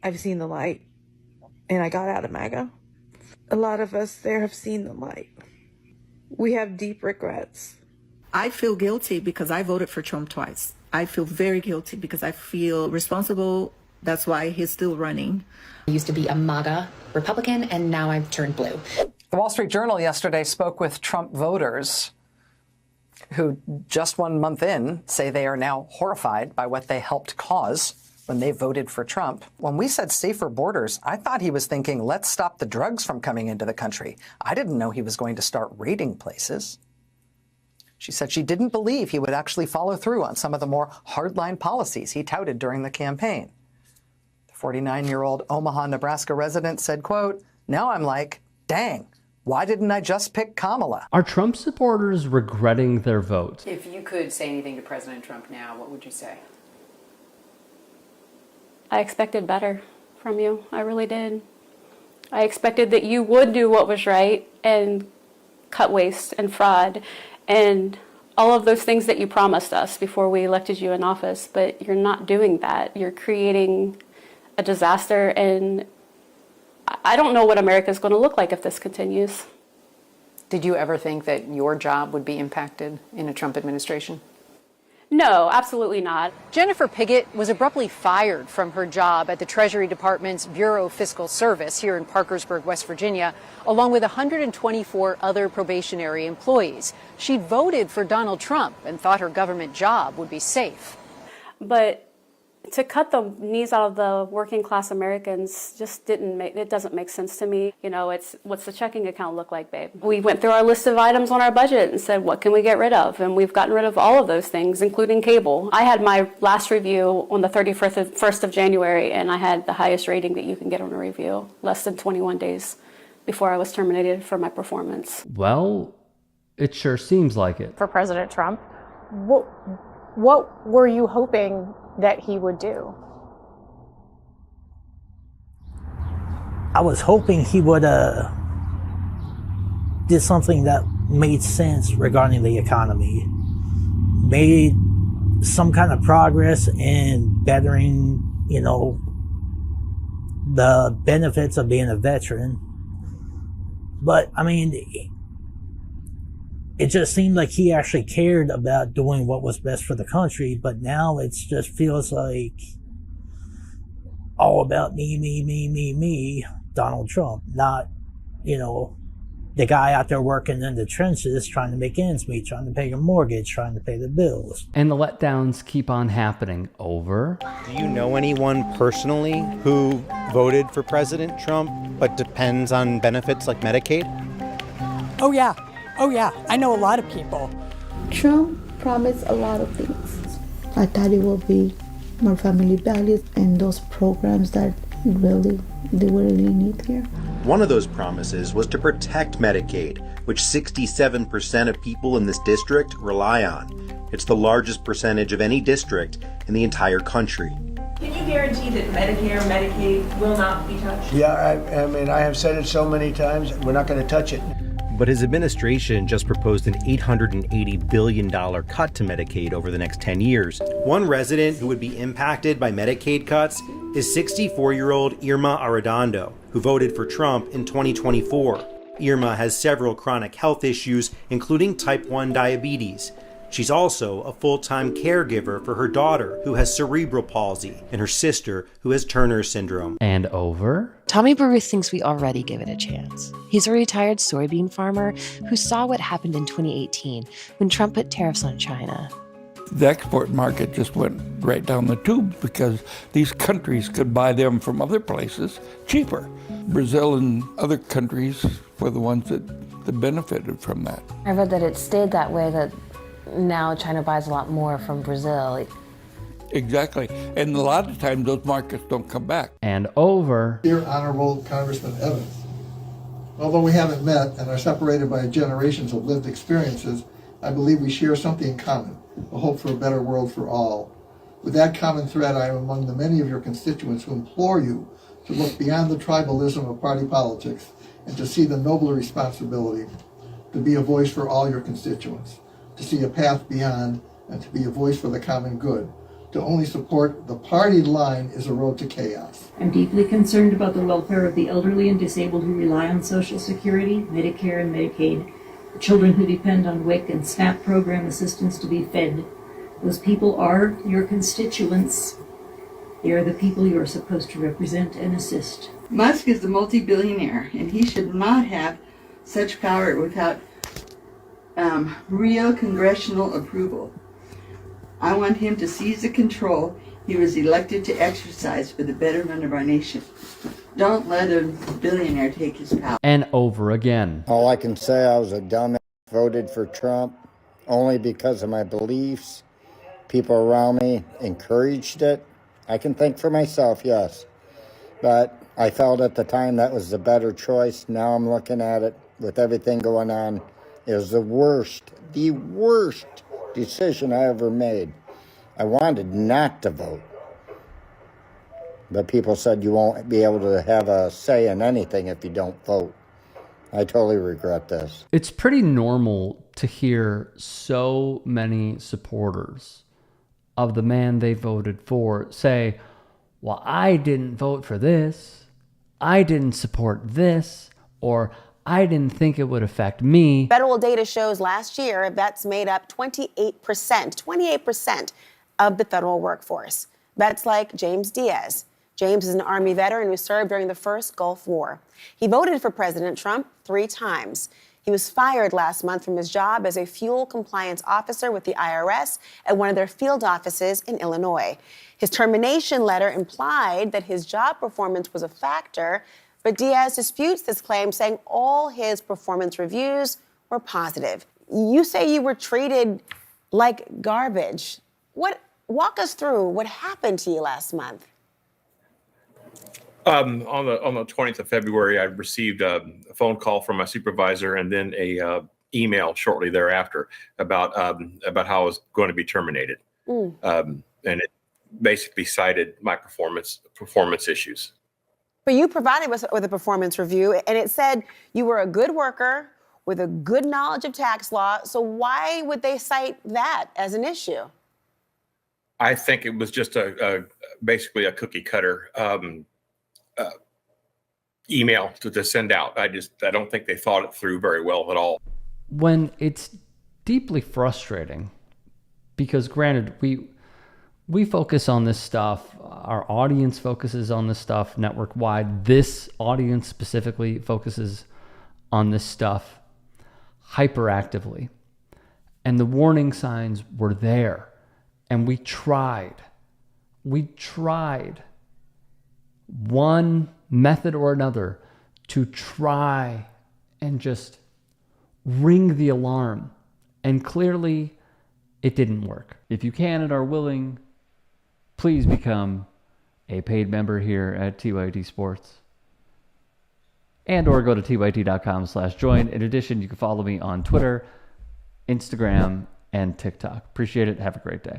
I've seen the light, and I got out of MAGA. A lot of us there have seen the light. We have deep regrets. I feel guilty because I voted for Trump twice. I feel very guilty because I feel responsible. That's why he's still running. I used to be a MAGA Republican, and now I've turned blue. The Wall Street Journal yesterday spoke with Trump voters who just 1 month in say they are now horrified by what they helped cause when they voted for Trump. When we said safer borders, I thought he was thinking, let's stop the drugs from coming into the country. I didn't know he was going to start raiding places. She said she didn't believe he would actually follow through on some of the more hardline policies he touted during the campaign. The 49-year-old Omaha, Nebraska resident said, quote, now I'm like, dang, why didn't I just pick Kamala? Are Trump supporters regretting their vote? If you could say anything to President Trump now, what would you say? I expected better from you. I really did. I expected that you would do what was right and cut waste and fraud and all of those things that you promised us before we elected you in office, but you're not doing that. You're creating a disaster, and I don't know what America's going to look like if this continues. Did you ever think that your job would be impacted in a Trump administration? No, absolutely not. Jennifer Piggott was abruptly fired from her job at the Treasury Department's Bureau of Fiscal Service here in Parkersburg, West Virginia, along with 124 other probationary employees. She'd voted for Donald Trump and thought her government job would be safe. But to cut the knees out of the working class Americans just doesn't make sense to me. You know, it's what's the checking account look like, babe? We went through our list of items on our budget and said, what can we get rid of? And we've gotten rid of all of those things, including cable. I had my last review on the 31st of January, and I had the highest rating that you can get on a review, less than 21 days before I was terminated for my performance. Well, it sure seems like it. For President Trump, what were you hoping that he would do? I was hoping he would did something that made sense regarding the economy, made some kind of progress in bettering, you know, the benefits of being a veteran. But I mean, it just seemed like he actually cared about doing what was best for the country, but now it just feels like all about me, Donald Trump, not, you know, the guy out there working in the trenches trying to make ends meet, trying to pay your mortgage, trying to pay the bills. And the letdowns keep on happening. Over. Do you know anyone personally who voted for President Trump but depends on benefits like Medicaid? Oh yeah, I know a lot of people. Trump promised a lot of things. I thought it would be more family values and those programs that we really need here. One of those promises was to protect Medicaid, which 67% of people in this district rely on. It's the largest percentage of any district in the entire country. Can you guarantee that Medicare, Medicaid will not be touched? Yeah, I mean, I have said it so many times, we're not going to touch it. But his administration just proposed an $880 billion cut to Medicaid over the next 10 years. One resident who would be impacted by Medicaid cuts is 64-year-old Irma Arredondo, who voted for Trump in 2024. Irma has several chronic health issues, including type 1 diabetes. She's also a full-time caregiver for her daughter, who has cerebral palsy, and her sister, who has Turner syndrome. And over? Tommy Bruce thinks we already give it a chance. He's a retired soybean farmer who saw what happened in 2018 when Trump put tariffs on China. The export market just went right down the tube because these countries could buy them from other places cheaper. Brazil and other countries were the ones that benefited from that. I read that it stayed that way, that now China buys a lot more from Brazil. Exactly. And a lot of times those markets don't come back. And over. Dear Honorable Congressman Evans, although we haven't met and are separated by generations of lived experiences, I believe we share something in common, a hope for a better world for all. With that common thread, I am among the many of your constituents who implore you to look beyond the tribalism of party politics and to see the nobler responsibility to be a voice for all your constituents, to see a path beyond, and to be a voice for the common good, To only support the party line is a road to chaos. I'm deeply concerned about the welfare of the elderly and disabled who rely on Social Security, Medicare, and Medicaid, the children who depend on WIC and SNAP program assistance to be fed. Those people are your constituents. They are the people you are supposed to represent and assist. Musk is a multi-billionaire, and he should not have such power without real congressional approval. I want him to seize the control he was elected to exercise for the betterment of our nation. Don't let a billionaire take his power. And over again. All I can say, I was a dumbass, voted for Trump only because of my beliefs. People around me encouraged it. I can think for myself, yes. But I felt at the time that was the better choice. Now I'm looking at it with everything going on. It was the worst decision I ever made. I wanted not to vote. But people said you won't be able to have a say in anything if you don't vote. I totally regret this. It's pretty normal to hear so many supporters of the man they voted for say, well, I didn't vote for this, I didn't support this, or I didn't think it would affect me. Federal data shows last year vets made up 28% of the federal workforce. Vets like James Diaz. James is an Army veteran who served during the first Gulf War. He voted for President Trump 3 times. He was fired last month from his job as a fuel compliance officer with the IRS at one of their field offices in Illinois. His termination letter implied that his job performance was a factor, but Diaz disputes this claim, saying all his performance reviews were positive. You say you were treated like garbage. Walk us through what happened to you last month. On the 20th of February, I received a phone call from my supervisor and then a email shortly thereafter about how I was going to be terminated. And it basically cited my performance issues. But you provided us with a performance review, and it said you were a good worker with a good knowledge of tax law. So why would they cite that as an issue? I think it was just basically a cookie cutter email to send out. I don't think they thought it through very well at all. When it's deeply frustrating, because granted, we focus on this stuff, our audience focuses on this stuff network-wide. This audience specifically focuses on this stuff hyperactively. And the warning signs were there. And we tried one method or another to try and just ring the alarm. And clearly, it didn't work. If you can and are willing, please become a paid member here at TYT Sports. And or go to tyt.com/join. In addition, you can follow me on Twitter, Instagram, and TikTok. Appreciate it. Have a great day.